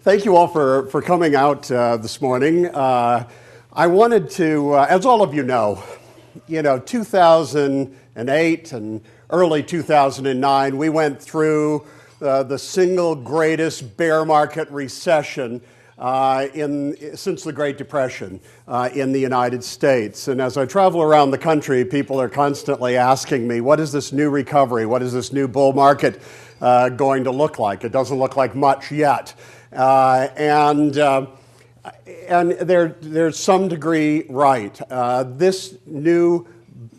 Thank you all for coming out this morning. I wanted to, as all of you know, 2008 and early 2009, we went through the single greatest bear market recession since the Great Depression in the United States. And as I travel around the country, people are constantly asking me, what is this new recovery? What is this new bull market going to look like? It doesn't look like much yet. And they're some degree right. This new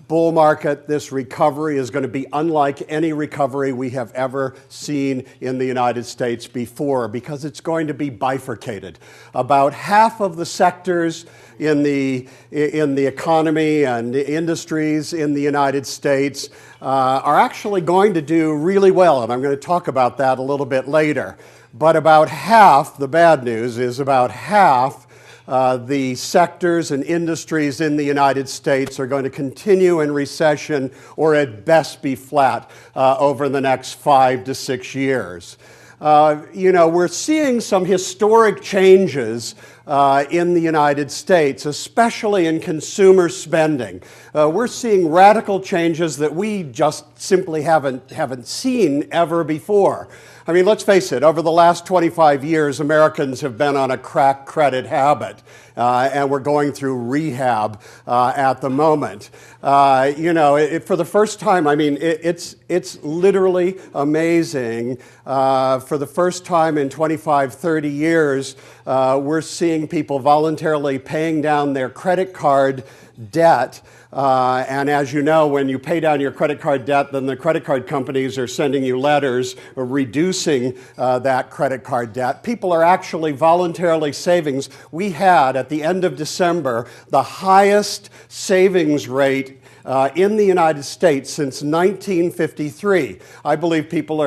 bull market, this recovery is going to be unlike any recovery we have ever seen in the United States before because it's going to be bifurcated. About half of the sectors in the economy and industries in the United States are actually going to do really well, and I'm going to talk about that a little bit later. But about half, the bad news is about half the sectors and industries in the United States are going to continue in recession or at best be flat over the next 5 to 6 years. We're seeing some historic changes in the United States, especially in consumer spending. We're seeing radical changes that we just simply haven't seen ever before. I mean, let's face it, over the last 25 years, Americans have been on a crack credit habit, and we're going through rehab at the moment. For the first time, I mean, it's literally amazing. For the first time in 25, 30 years, we're seeing people voluntarily paying down their credit card debt. And as you know, when you pay down your credit card debt, then the credit card companies are sending you letters reducing that credit card debt. People are actually voluntarily savings. We had, at the end of December, the highest savings rate in the United States since 1953. I believe people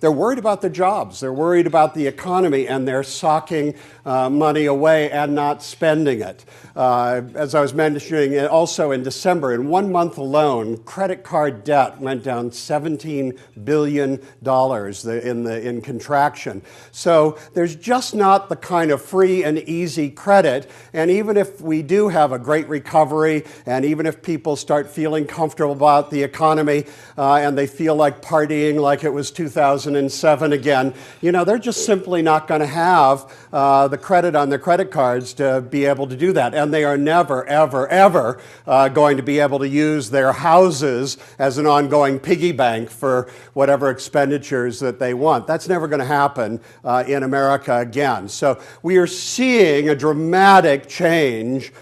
they're worried about their jobs, they're worried about the economy, and they're socking money away and not spending it. As I was mentioning, also in December, in 1 month alone, credit card debt went down $17 billion in contraction. So there's just not the kind of free and easy credit, and even if we do have a great recovery, and even if people start feeling comfortable about the economy and they feel like partying like it was 2007 again, they're just simply not going to have the credit on their credit cards to be able to do that. And they are never, ever, ever going to be able to use their houses as an ongoing piggy bank for whatever expenditures that they want. That's never going to happen in America again. So we are seeing a dramatic change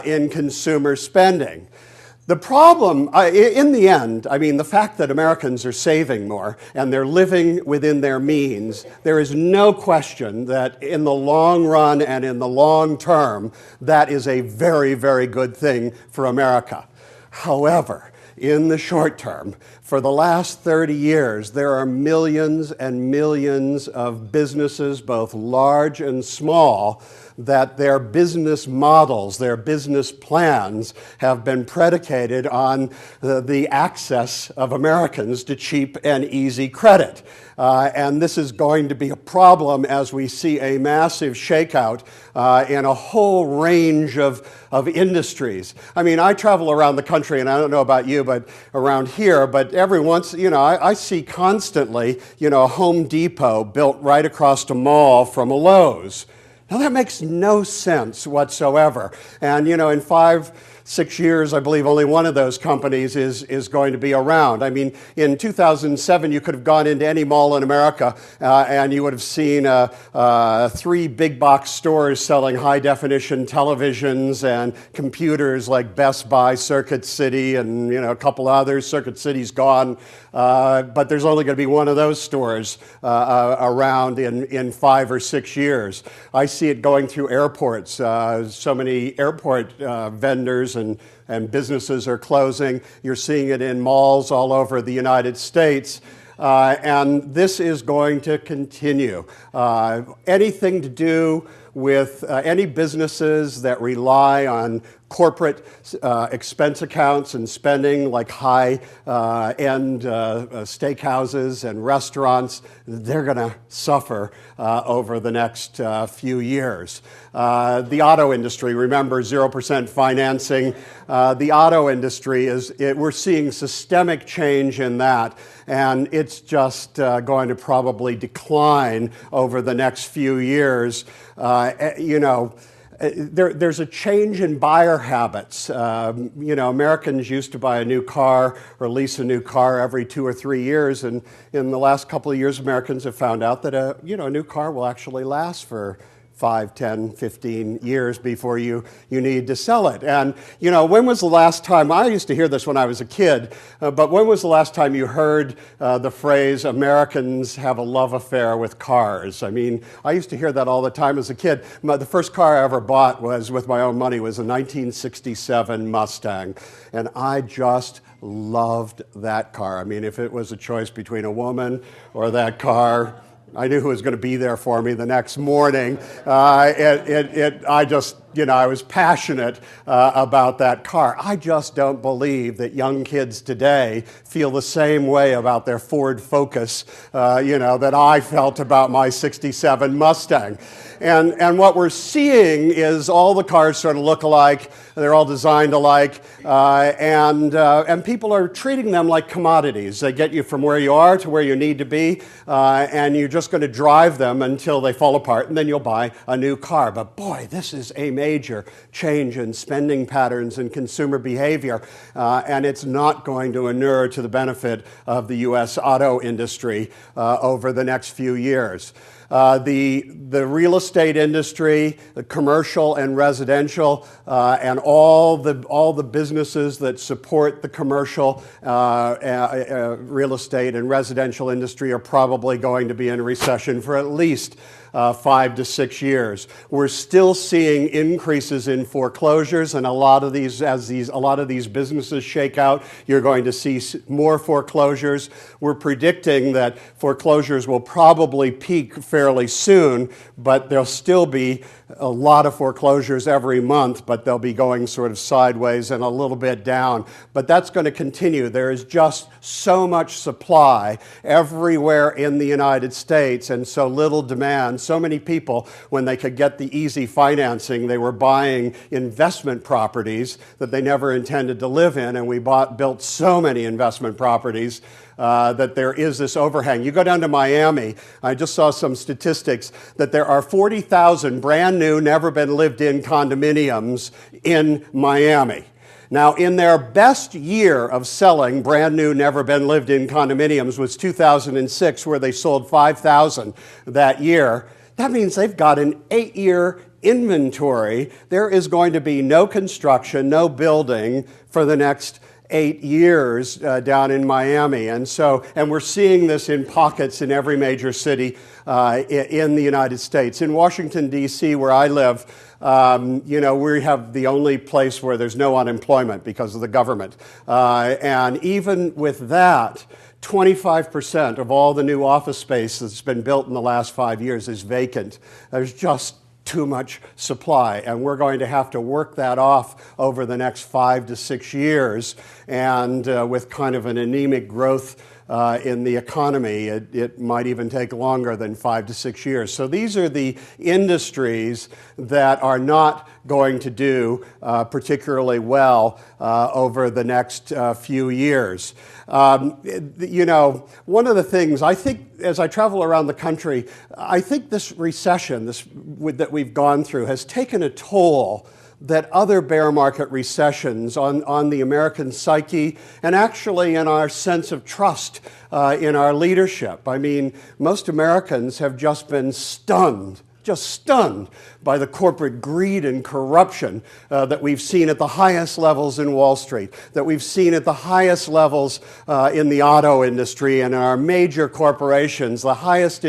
in consumer spending. The problem, in the end, I mean, the fact that Americans are saving more and they're living within their means, there is no question that in the long run and in the long term, that is a very, very good thing for America. However, in the short term, for the last 30 years, there are millions and millions of businesses, both large and small, that their business models, their business plans have been predicated on the access of Americans to cheap and easy credit. And this is going to be a problem as we see a massive shakeout in a whole range of industries. I mean, I travel around the country, and I don't know about you, but around here, but every once, I see constantly, a Home Depot built right across a mall from a Lowe's. Now, that makes no sense whatsoever. And, in 5-6 years, I believe only one of those companies is going to be around. I mean, in 2007, you could have gone into any mall in America and you would have seen 3 big box stores selling high-definition televisions and computers like Best Buy, Circuit City, and, a couple others. Circuit City's gone. But there's only going to be one of those stores around in 5 or 6 years. I see it going through airports. So many airport vendors and businesses are closing. You're seeing it in malls all over the United States. And this is going to continue. Anything to do with any businesses that rely on corporate expense accounts and spending, like high-end steakhouses and restaurants. They're going to suffer over the next few years. The auto industry, remember 0% financing. The auto industry, we're seeing systemic change in that, and it's just going to probably decline over the next few years. There's a change in buyer habits. Americans used to buy a new car or lease a new car every 2 or 3 years, and in the last couple of years, Americans have found out that a new car will actually last for 5, 10, 15 years before you need to sell it. And, when was the last time, I used to hear this when I was a kid, but when was the last time you heard the phrase, Americans have a love affair with cars? I mean, I used to hear that all the time as a kid. The first car I ever bought was, with my own money, was a 1967 Mustang, and I just loved that car. I mean, if it was a choice between a woman or that car, I knew who was going to be there for me the next morning. I was passionate about that car. I just don't believe that young kids today feel the same way about their Ford Focus, that I felt about my 67 Mustang. And what we're seeing is all the cars sort of look alike. They're all designed alike, and people are treating them like commodities. They get you from where you are to where you need to be, and you're just going to drive them until they fall apart, and then you'll buy a new car. But boy, this is a major change in spending patterns and consumer behavior, and it's not going to inure to the benefit of the U.S. auto industry over the next few years. The real estate industry, the commercial and residential, and all the businesses that support the commercial real estate and residential industry are probably going to be in a recession for at least 5 to 6 years. We're still seeing increases in foreclosures, and a lot of these businesses shake out, you're going to see more foreclosures. We're predicting that foreclosures will probably peak fairly soon, but there'll still be a lot of foreclosures every month, but they'll be going sort of sideways and a little bit down. But that's going to continue. There is just so much supply everywhere in the United States and so little demand. So many people, when they could get the easy financing, they were buying investment properties that they never intended to live in, and we built so many investment properties that there is this overhang. You go down to Miami, I just saw some statistics that there are 40,000 brand new, never been lived in condominiums in Miami. Now, in their best year of selling brand new, never been lived in condominiums was 2006, where they sold 5,000 that year. That means they've got an 8-year inventory. There is going to be no construction, no building for the next 8 years down in Miami. And we're seeing this in pockets in every major city in the United States. In Washington, D.C., where I live, we have the only place where there's no unemployment because of the government. And even with that, 25% of all the new office space that's been built in the last 5 years is vacant. There's just too much supply, and we're going to have to work that off over the next 5 to 6 years, and with kind of an anemic growth in the economy, it might even take longer than 5 to 6 years. So these are the industries that are not going to do particularly well over the next few years. One of the things, I think, as I travel around the country, I think this recession that we've gone through has taken a toll that other bear market recessions on the American psyche and actually in our sense of trust in our leadership. I mean, most Americans have just been stunned by the corporate greed and corruption that we've seen at the highest levels in Wall Street, that we've seen at the highest levels in the auto industry and in our major corporations, the highest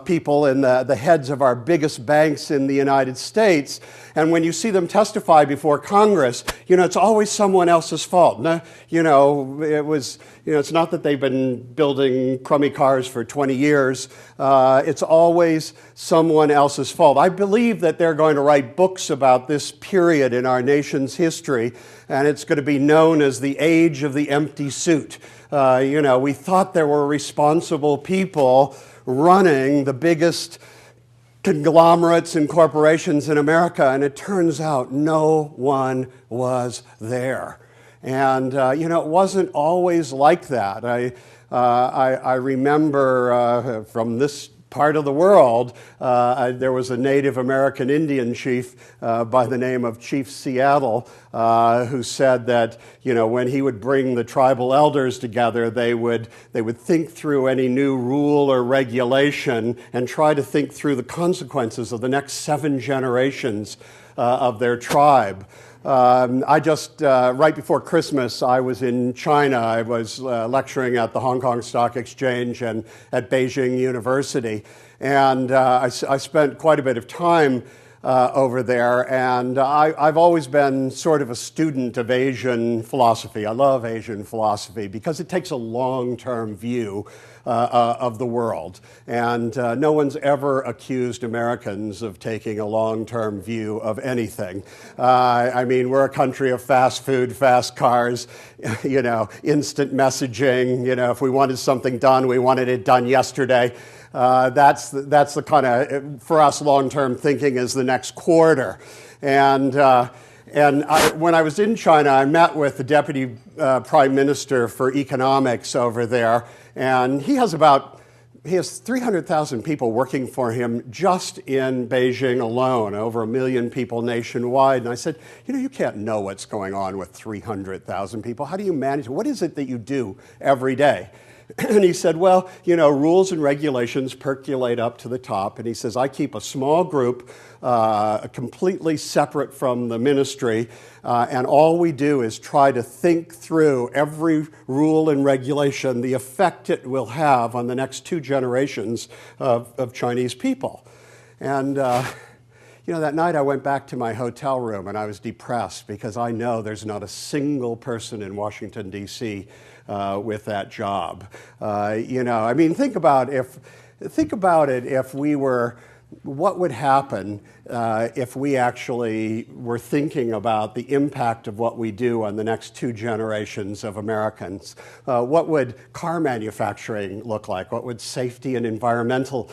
people in the heads of our biggest banks in the United States. And when you see them testify before Congress, it's always someone else's fault. No, it's not that they've been building crummy cars for 20 years. It's always someone else's fault. I believe that they're going to write books about this period in our nation's history, and it's going to be known as the age of the empty suit. We thought there were responsible people running the biggest conglomerates and corporations in America, and it turns out no one was there. And, it wasn't always like that. I remember from this part of the world, there was a Native American Indian chief by the name of Chief Seattle who said that, when he would bring the tribal elders together, they would think through any new rule or regulation and try to think through the consequences of the next 7 generations of their tribe. Right before Christmas, I was in China. I was lecturing at the Hong Kong Stock Exchange and at Beijing University. And I spent quite a bit of time over there. And I've always been sort of a student of Asian philosophy. I love Asian philosophy because it takes a long-term view of the world. And no one's ever accused Americans of taking a long-term view of anything. We're a country of fast food, fast cars, instant messaging. If we wanted something done, we wanted it done yesterday. That's the kind of, for us, long-term thinking is the next quarter. And when I was in China, I met with the Deputy Prime Minister for Economics over there, and he has 300,000 people working for him just in Beijing alone, over 1 million people nationwide. And I said, you can't know what's going on with 300,000 people. How do you manage it? What is it that you do every day? And he said, well, rules and regulations percolate up to the top. And he says, I keep a small group completely separate from the ministry, and all we do is try to think through every rule and regulation, the effect it will have on the next 2 generations of Chinese people. And that night I went back to my hotel room and I was depressed because I know there's not a single person in Washington, D.C. With that job. Think about it if we were, what would happen if we actually were thinking about the impact of what we do on the next 2 generations of Americans? What would car manufacturing look like? What would safety and environmental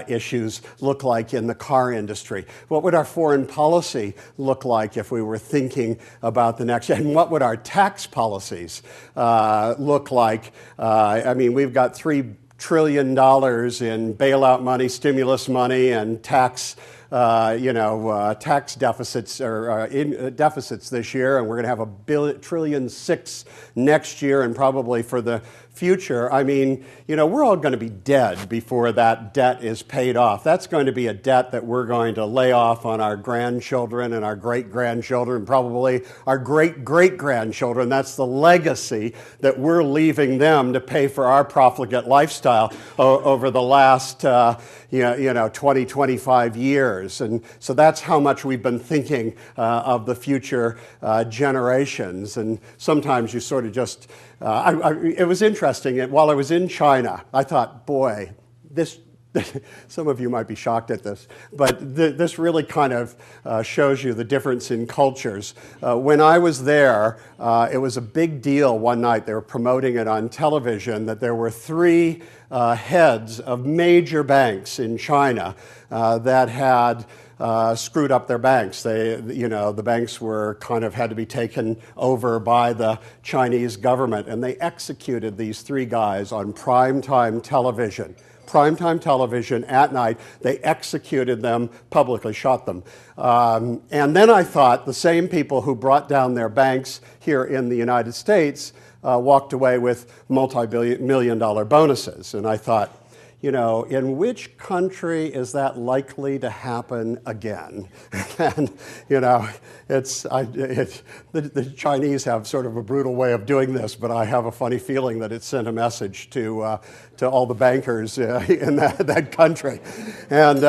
issues look like in the car industry? What would our foreign policy look like if we were thinking about the next? And what would our tax policies look like? We've got $3 trillion in bailout money, stimulus money, and tax deficits or deficits this year, and we're going to have $1.6 trillion next year, and probably for the future. We're all going to be dead before that debt is paid off. That's going to be a debt that we're going to lay off on our grandchildren and our great-grandchildren, probably our great-great-grandchildren. That's the legacy that we're leaving them to pay for our profligate lifestyle over the last 20, 25 years. And so that's how much we've been thinking of the future generations. And sometimes you sort of just, it was interesting. While I was in China, I thought, boy, this, some of you might be shocked at this, but this really kind of shows you the difference in cultures. When I was there, it was a big deal one night. They were promoting it on television that there were 3 heads of major banks in China that had screwed up their banks. The banks were kind of had to be taken over by the Chinese government, and they executed these 3 guys on primetime television. Primetime television at night. They executed them publicly, shot them. And then I thought the same people who brought down their banks here in the United States walked away with multi-million-dollar bonuses. And I thought, in which country is that likely to happen again? And, the Chinese have sort of a brutal way of doing this, but I have a funny feeling that it sent a message to all the bankers in that country. And,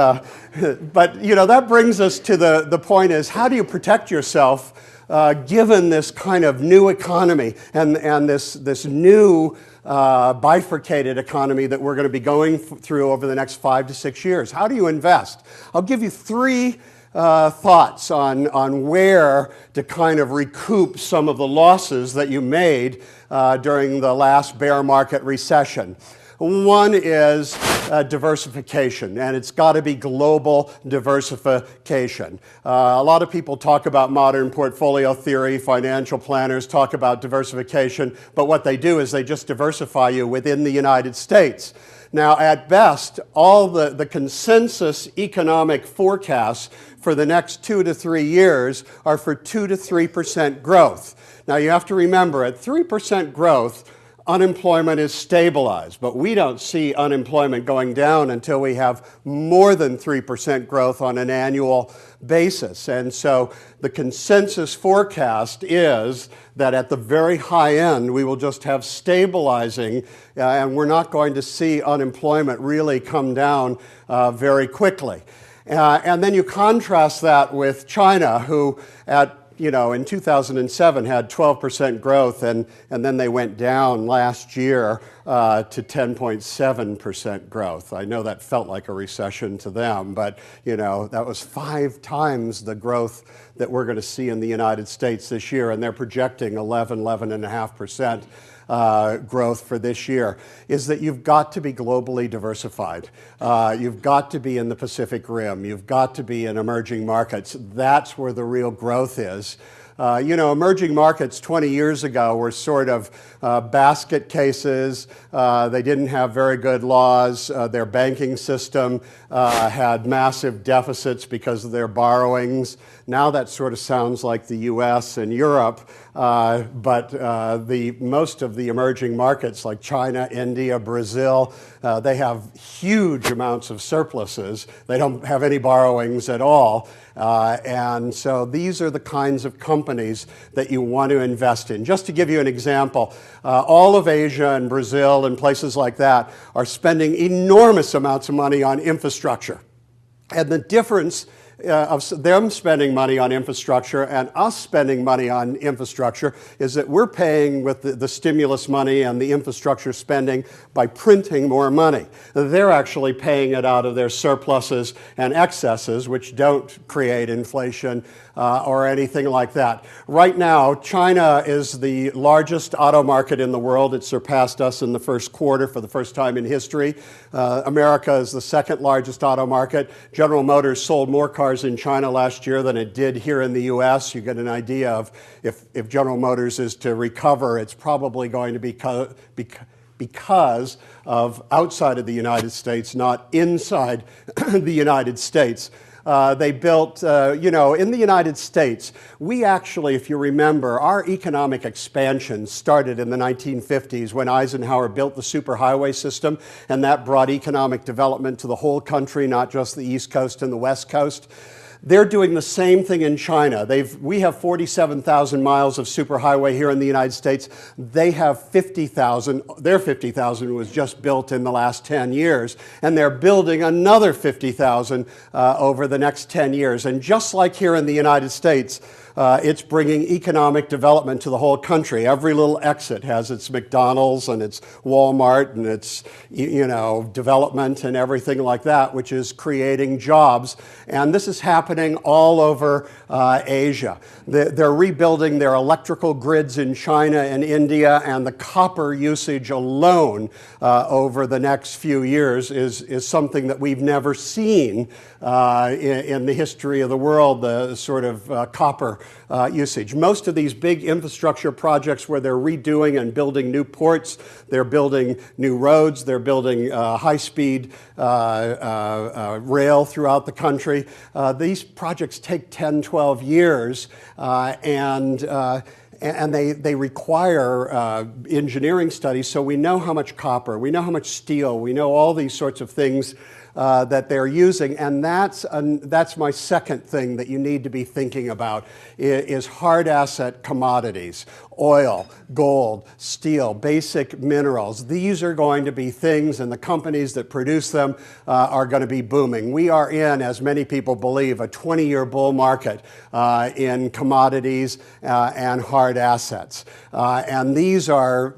but, that brings us to the point is, how do you protect yourself given this kind of new economy and this new bifurcated economy that we're going to be going through over the next 5 to 6 years. How do you invest? I'll give you three thoughts on where to kind of recoup some of the losses that you made during the last bear market recession. One is diversification, and it's got to be global diversification. A lot of people talk about modern portfolio theory, financial planners talk about diversification, but what they do is they just diversify you within the United States. Now, at best, all the consensus economic forecasts for the next 2 to 3 years are for 2 to 3% growth. Now, you have to remember, at 3% growth, unemployment is stabilized, but we don't see unemployment going down until we have more than 3% growth on an annual basis. And so the consensus forecast is that at the very high end, we will just have stabilizing, and we're not going to see unemployment really come down very quickly. And then you contrast that with China, who in 2007 had 12% growth, and then they went down last year to 10.7% growth. I know that felt like a recession to them, but that was 5 times the growth that we're going to see in the United States this year, and they're projecting 11.5% growth for this year. Is that you've got to be globally diversified. You've got to be in the Pacific Rim. You've got to be in emerging markets. That's where the real growth is. Emerging markets 20 years ago were sort of basket cases. They didn't have very good laws. Their banking system had massive deficits because of their borrowings. Now that sort of sounds like the US and Europe, but most of the emerging markets like China, India, Brazil, they have huge amounts of surpluses. They don't have any borrowings at all. And so these are the kinds of companies that you want to invest in. Just to give you an example, all of Asia and Brazil and places like that are spending enormous amounts of money on infrastructure. And the difference of them spending money on infrastructure and us spending money on infrastructure is that we're paying with the stimulus money and the infrastructure spending by printing more money. They're actually paying it out of their surpluses and excesses, which don't create inflation or anything like that. Right now, China is the largest auto market in the world. It surpassed us in the first quarter for the first time in history. America is the second largest auto market. General Motors sold more cars in China last year than it did here in the US. You get an idea of if General Motors is to recover, it's probably going to be because of outside of the United States, not inside the United States. They built, in the United States, we actually, if you remember, our economic expansion started in the 1950s when Eisenhower built the superhighway system, and that brought economic development to the whole country, not just the East Coast and the West Coast. They're doing the same thing in China. We have 47,000 miles of superhighway here in the United States. They have 50,000. Their 50,000 was just built in the last 10 years, and they're building another 50,000 over the next 10 years. And just like here in the United States, it's bringing economic development to the whole country. Every little exit has its McDonald's and its Walmart and its development and everything like that, which is creating jobs. And this is happening all over Asia. They're rebuilding their electrical grids in China and India, and the copper usage alone over the next few years is something that we've never seen in the history of the world, the sort of copper usage. Most of these big infrastructure projects where they're redoing and building new ports, they're building new roads, they're building high-speed rail throughout the country. These projects take 10, 12 years, and they require engineering studies, so we know how much copper, we know how much steel, we know all these sorts of things that they're using, and that's my second thing that you need to be thinking about is hard asset commodities. oil, gold, steel, basic minerals. These are going to be things, and the companies that produce them are going to be booming. We are in, as many people believe, a 20-year bull market in commodities and hard assets. And these are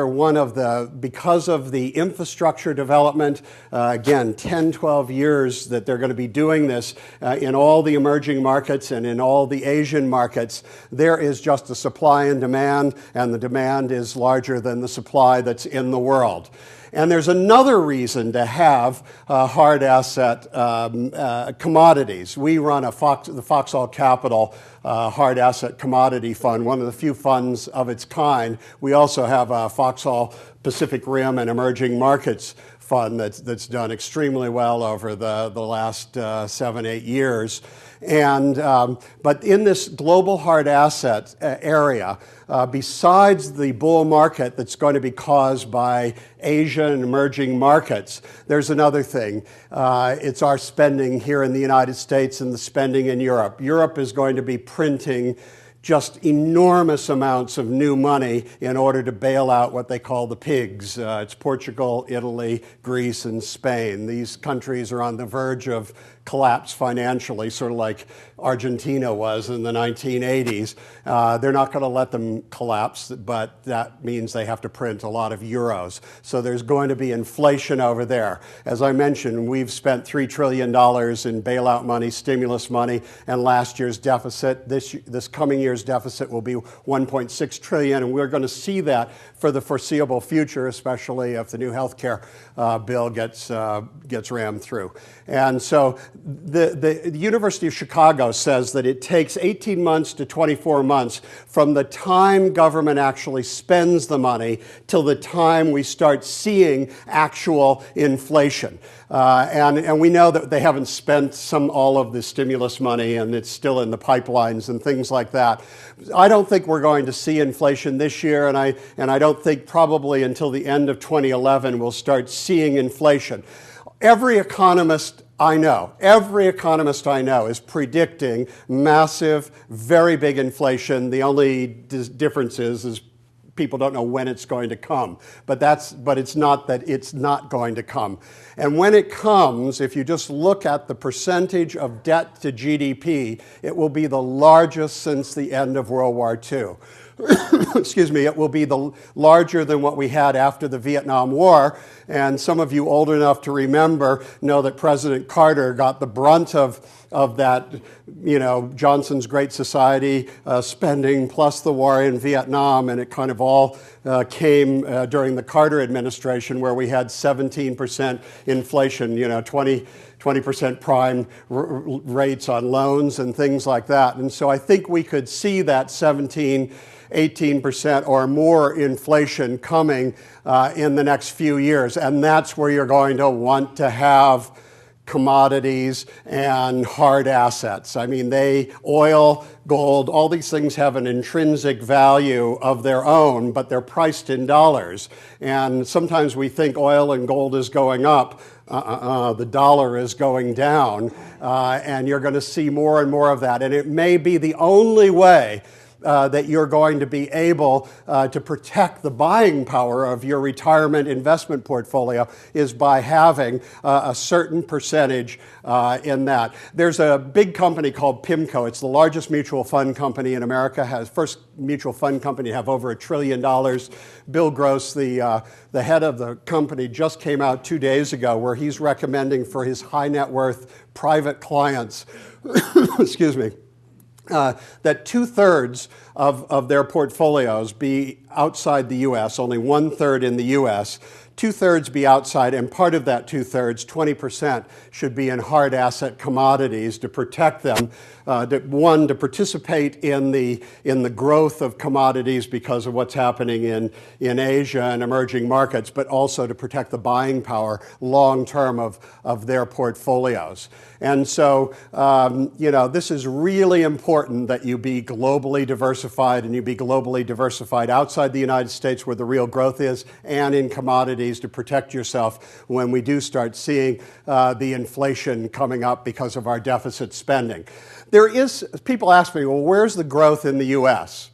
one of the, because of the infrastructure development, again, 10, 12 years that they're going to be doing this in all the emerging markets and in all the Asian markets, there is just a supply and demand, and the demand is larger than the supply that's in the world. And there's another reason to have hard asset commodities. We run the Foxhall Capital Hard Asset Commodity Fund, one of the few funds of its kind. We also have a Foxhall Pacific Rim and Emerging Markets Fund that's done extremely well over the last 7, 8 years. And, but in this global hard asset area, besides the bull market that's going to be caused by Asia and emerging markets, there's another thing. It's our spending here in the United States and the spending in Europe. Europe is going to be printing just enormous amounts of new money in order to bail out what they call the pigs. It's Portugal, Italy, Greece, and Spain. These countries are on the verge of collapse financially, sort of like Argentina was in the 1980s. They're not going to let them collapse, but that means they have to print a lot of euros. So there's going to be inflation over there. As I mentioned, we've spent $3 trillion in bailout money, stimulus money, and last year's deficit, this coming year's deficit will be $1.6 trillion, and we're going to see that for the foreseeable future, especially if the new health care bill gets rammed through. And so the University of Chicago says that it takes 18 months to 24 months from the time government actually spends the money till the time we start seeing actual inflation. And we know that they haven't spent all of the stimulus money, and it's still in the pipelines and things like that. I don't think we're going to see inflation this year, and I don't think probably until the end of 2011 we'll start seeing inflation. Every economist I know is predicting massive, very big inflation. The only difference is people don't know when it's going to come. But it's not that it's not going to come. And when it comes, if you just look at the percentage of debt to GDP, it will be the largest since the end of World War II. Excuse me, it will be larger than what we had after the Vietnam War. And some of you old enough to remember know that President Carter got the brunt of that, Johnson's Great Society spending plus the war in Vietnam, and it kind of all came during the Carter administration, where we had 17% inflation, 20% prime rates on loans and things like that. And so I think we could see that 18% or more inflation coming in the next few years. And that's where you're going to want to have commodities and hard assets. I mean, oil, gold, all these things have an intrinsic value of their own, but they're priced in dollars. And sometimes we think oil and gold is going up. The dollar is going down, and you're going to see more and more of that. And it may be the only way that you're going to be able to protect the buying power of your retirement investment portfolio is by having a certain percentage in that. There's a big company called PIMCO. It's the largest mutual fund company in America, first mutual fund company to have over $1 trillion. Bill Gross, the head of the company, just came out 2 days ago where he's recommending for his high net worth private clients, excuse me, that 2/3 of their portfolios be outside the U.S., only 1/3 in the U.S., 2/3 be outside, and part of that 2/3, 20%, should be in hard asset commodities to protect them. To participate in the growth of commodities because of what's happening in Asia and emerging markets, but also to protect the buying power long term of their portfolios. And so, this is really important that you be globally diversified, and you be globally diversified outside the United States where the real growth is, and in commodities to protect yourself when we do start seeing the inflation coming up because of our deficit spending. People ask me, well, where's the growth in the U.S.?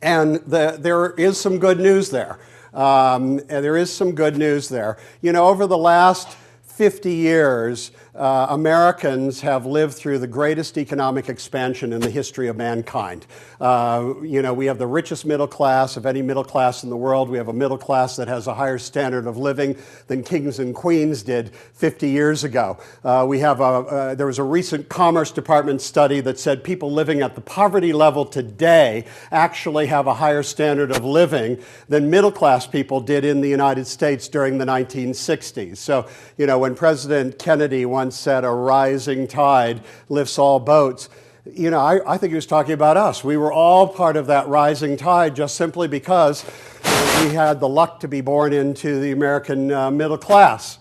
And there is some good news there. And there is some good news there. You know, over the last 50 years, Americans have lived through the greatest economic expansion in the history of mankind. You know, we have the richest middle class of any middle class in the world. We have a middle class that has a higher standard of living than kings and queens did 50 years ago. There was a recent Commerce Department study that said people living at the poverty level today actually have a higher standard of living than middle class people did in the United States during the 1960s. So, you know, when President Kennedy once said a rising tide lifts all boats, you know, I think he was talking about us. We were all part of that rising tide just simply because we had the luck to be born into the American middle class.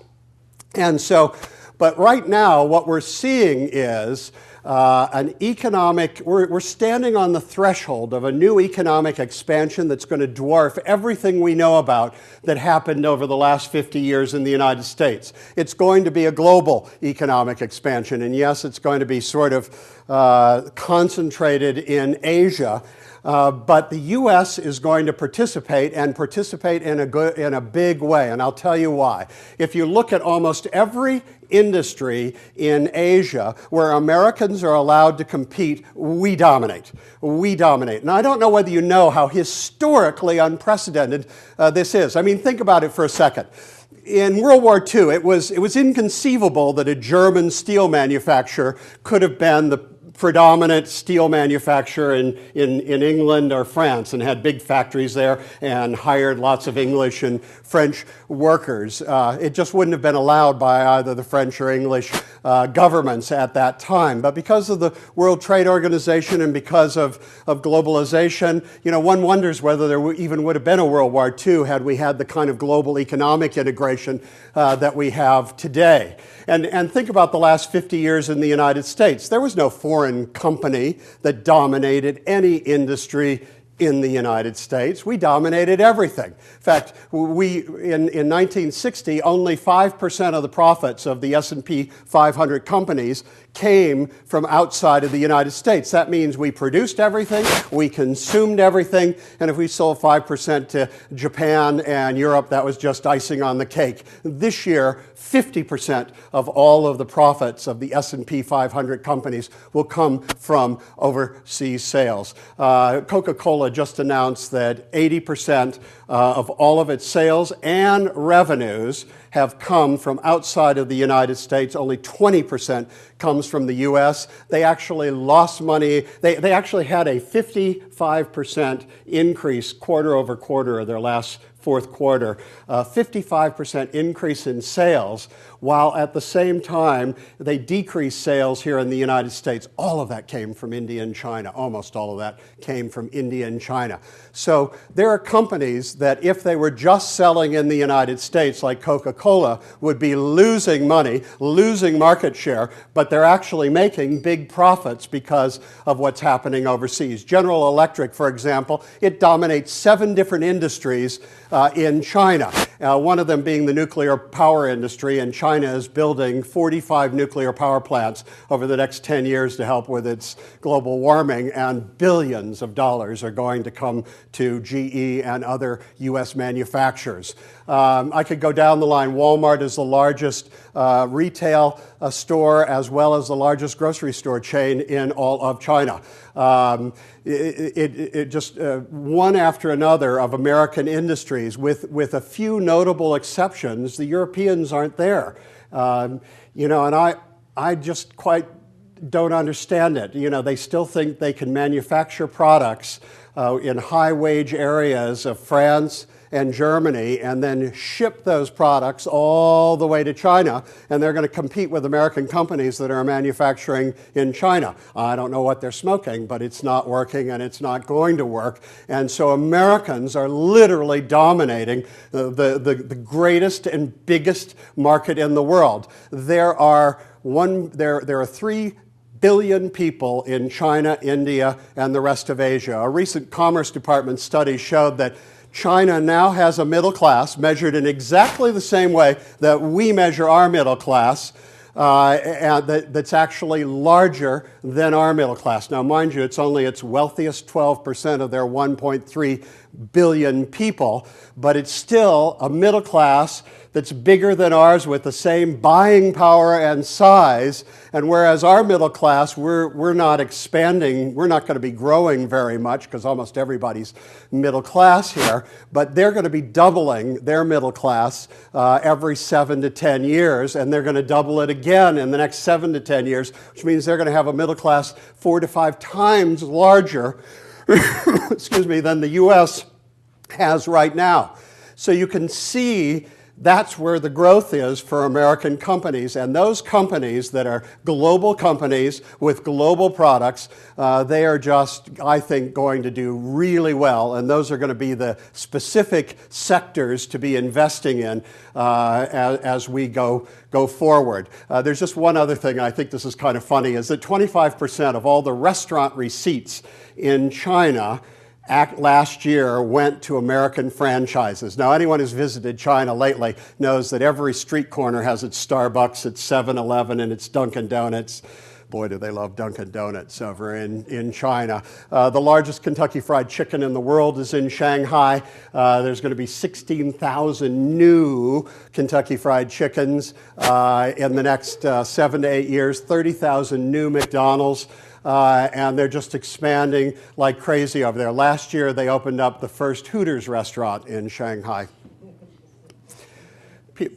And so, but right now what we're seeing is we're standing on the threshold of a new economic expansion that's going to dwarf everything we know about that happened over the last 50 years in the United States. It's going to be a global economic expansion, and yes, it's going to be sort of concentrated in Asia. But the U.S. is going to participate and participate in a big way, and I'll tell you why. If you look at almost every industry in Asia where Americans are allowed to compete, we dominate. We dominate. And I don't know whether you know how historically unprecedented this is. I mean, think about it for a second. In World War II, it was inconceivable that a German steel manufacturer could have been the predominant steel manufacturer in England or France and had big factories there and hired lots of English and French workers. It just wouldn't have been allowed by either the French or English governments at that time. But because of the World Trade Organization and because of globalization, you know, one wonders whether there even would have been a World War II had we had the kind of global economic integration that we have today. And think about the last 50 years in the United States. There was no foreign company that dominated any industry in the United States. We dominated everything. In fact, in 1960, only 5% of the profits of the S&P 500 companies came from outside of the United States. That means we produced everything, we consumed everything, and if we sold 5% to Japan and Europe, that was just icing on the cake. This year, 50% of all of the profits of the S&P 500 companies will come from overseas sales. Coca-Cola just announced that 80% of all of its sales and revenues have come from outside of the United States. Only 20% comes from the U.S. They actually lost money. They actually had a 55% increase quarter over quarter of their last fourth quarter, 55% increase in sales, while at the same time they decreased sales here in the United States. All of that came from India and China. Almost all of that came from India and China. So there are companies that if they were just selling in the United States, like Coca-Cola, would be losing money, losing market share, but they're actually making big profits because of what's happening overseas. General Electric, for example, it dominates 7 different industries in China, one of them being the nuclear power industry, and China is building 45 nuclear power plants over the next 10 years to help with its global warming, and billions of dollars are going to come to GE and other U.S. manufacturers. I could go down the line. Walmart is the largest retail store as well as the largest grocery store chain in all of China. It just one after another of American industries, with a few notable exceptions. The Europeans aren't there, you know, and I just quite don't understand it. You know, they still think they can manufacture products in high-wage areas of France and Germany and then ship those products all the way to China, and they're going to compete with American companies that are manufacturing in China. I don't know what they're smoking, but it's not working and it's not going to work. And so Americans are literally dominating the greatest and biggest market in the world. There are 3 billion people in China, India, and the rest of Asia. A recent Commerce Department study showed that China now has a middle class measured in exactly the same way that we measure our middle class. and that's actually larger than our middle class. Now, mind you, it's only its wealthiest 12% of their 1.3 billion people, but it's still a middle class that's bigger than ours with the same buying power and size. And whereas our middle class, we're not expanding, we're not going to be growing very much because almost everybody's middle class here, but they're going to be doubling their middle class every 7 to 10 years, and they're going to double it again in the next 7 to 10 years, which means they're going to have a middle class 4 to 5 times larger excuse me, than the U.S. has right now. So you can see that's where the growth is for American companies. And those companies that are global companies with global products, they are just, I think, going to do really well. And those are going to be the specific sectors to be investing in as we go forward. There's just one other thing, and I think this is kind of funny, is that 25% of all the restaurant receipts in China last year went to American franchises. Now, anyone who's visited China lately knows that every street corner has its Starbucks, its 7-Eleven, and its Dunkin' Donuts. Boy, do they love Dunkin' Donuts over in China. The largest Kentucky Fried Chicken in the world is in Shanghai. There's going to be 16,000 new Kentucky Fried Chickens in the next 7 to 8 years, 30,000 new McDonald's. And they're just expanding like crazy over there. Last year, they opened up the first Hooters restaurant in Shanghai.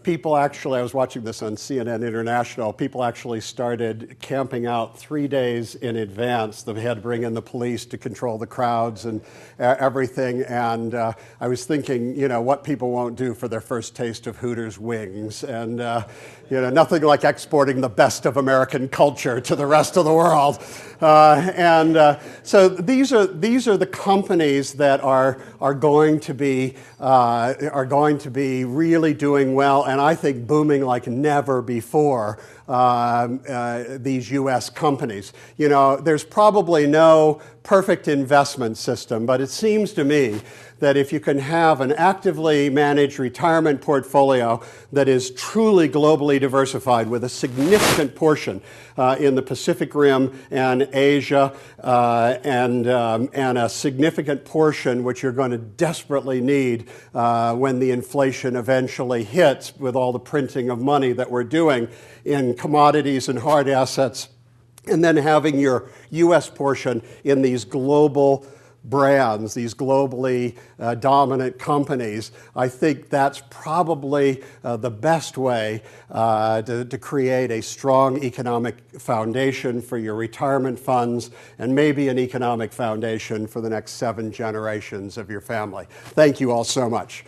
People actually, I was watching this on CNN International, people actually started camping out 3 days in advance. They had to bring in the police to control the crowds and everything. And I was thinking, you know, what people won't do for their first taste of Hooters wings. And, you know, nothing like exporting the best of American culture to the rest of the world. So these are the companies that are going to be really doing well, and I think booming like never before. These U.S. companies. You know, there's probably no perfect investment system, but it seems to me that if you can have an actively managed retirement portfolio that is truly globally diversified with a significant portion in the Pacific Rim and Asia and a significant portion which you're going to desperately need when the inflation eventually hits with all the printing of money that we're doing in commodities and hard assets, and then having your U.S. portion in these global brands, these globally dominant companies. I think that's probably the best way to create a strong economic foundation for your retirement funds and maybe an economic foundation for the next 7 generations of your family. Thank you all so much.